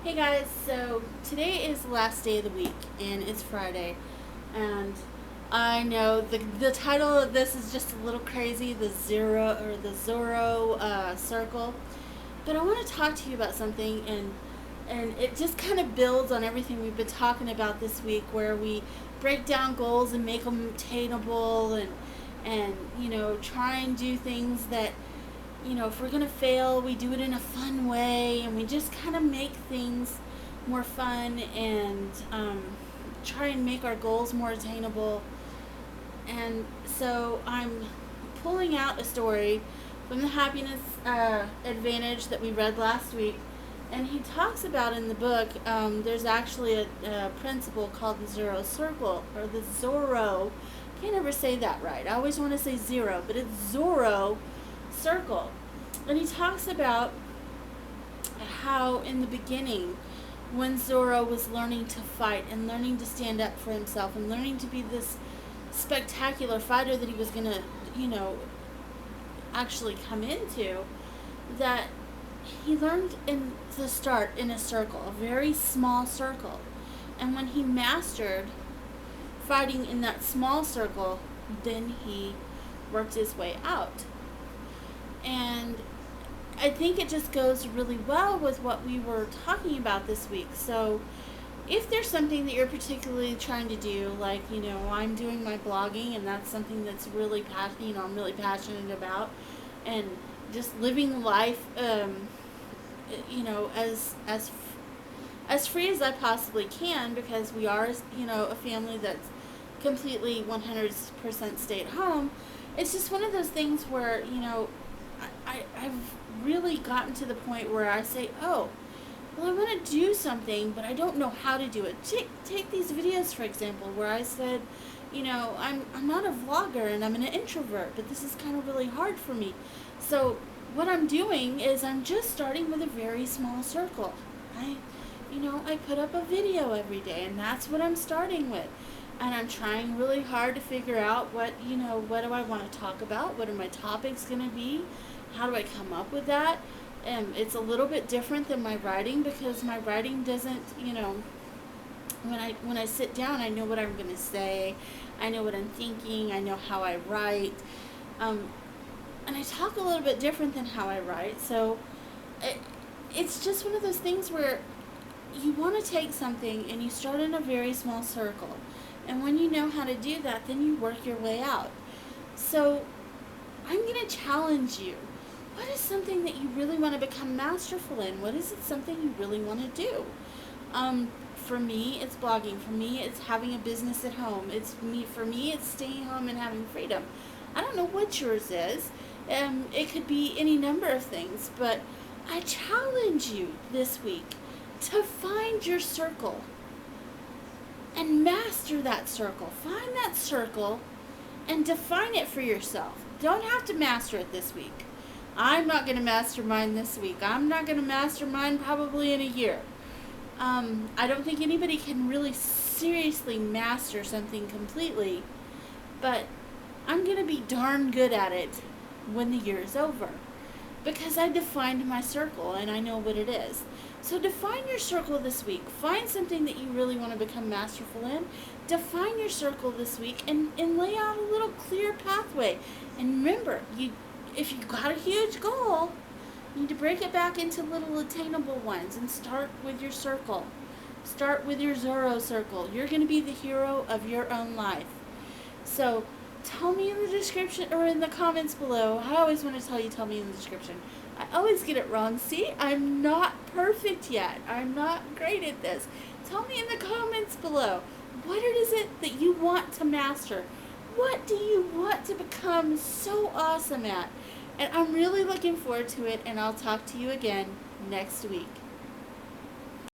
Hey guys, so today is the last day of the week and it's Friday, and I know the title of this is just a little crazy, the Zorro Circle, but I want to talk to you about something, and it just kind of builds on everything we've been talking about this week, where we break down goals and make them attainable, and try and do things that, if we're going to fail, we do it in a fun way, and we just kind of make things more fun, and try and make our goals more attainable. And so I'm pulling out a story from the Happiness Advantage that we read last week. And he talks about in the book, there's actually a principle called the Zorro Circle, or the Zorro. Can't ever say that right. I always want to say zero, but it's Zorro Circle. And he talks about how in the beginning, when Zorro was learning to fight and learning to stand up for himself and learning to be this spectacular fighter that he was going to, actually come into, that he learned to start in a circle, a very small circle. And when he mastered fighting in that small circle, then he worked his way out. And I think it just goes really well with what we were talking about this week. So if there's something that you're particularly trying to do, like, I'm doing my blogging, and that's something that's really I'm really passionate about, and just living life, as free as I possibly can, because we are, a family that's completely 100% stay at home. It's just one of those things where, I've really gotten to the point where I say, oh, well, I want to do something, but I don't know how to do it. Take these videos, for example, where I said, I'm not a vlogger and I'm an introvert, but this is kind of really hard for me. So what I'm doing is I'm just starting with a very small circle. I put up a video every day, and that's what I'm starting with. And I'm trying really hard to figure out what do I want to talk about? What are my topics going to be? How do I come up with that? It's a little bit different than my writing, because my writing doesn't, when I sit down, I know what I'm going to say. I know what I'm thinking. I know how I write. And I talk a little bit different than how I write. So it's just one of those things where you want to take something and you start in a very small circle. And when you know how to do that, then you work your way out. So I'm going to challenge you. What is something that you really want to become masterful in? What is it something you really want to do? For me, it's blogging. For me, it's having a business at home. For me, it's staying home and having freedom. I don't know what yours is. It could be any number of things, but I challenge you this week to find your circle and master that circle. Find that circle and define it for yourself. Don't have to master it this week. I'm not going to master mine this week. I'm not going to master mine probably in a year. I don't think anybody can really seriously master something completely, but I'm going to be darn good at it when the year is over, because I defined my circle and I know what it is. So define your circle this week. Find something that you really want to become masterful in. Define your circle this week and lay out a little clear pathway. And remember, if you've got a huge goal, you need to break it back into little attainable ones and start with your circle. Start with your Zorro Circle. You're going to be the hero of your own life. So tell me in the description or in the comments below. I always want to tell me in the description. I always get it wrong. See, I'm not perfect yet. I'm not great at this. Tell me in the comments below. What is it that you want to master? What do you want to become so awesome at? And I'm really looking forward to it, and I'll talk to you again next week.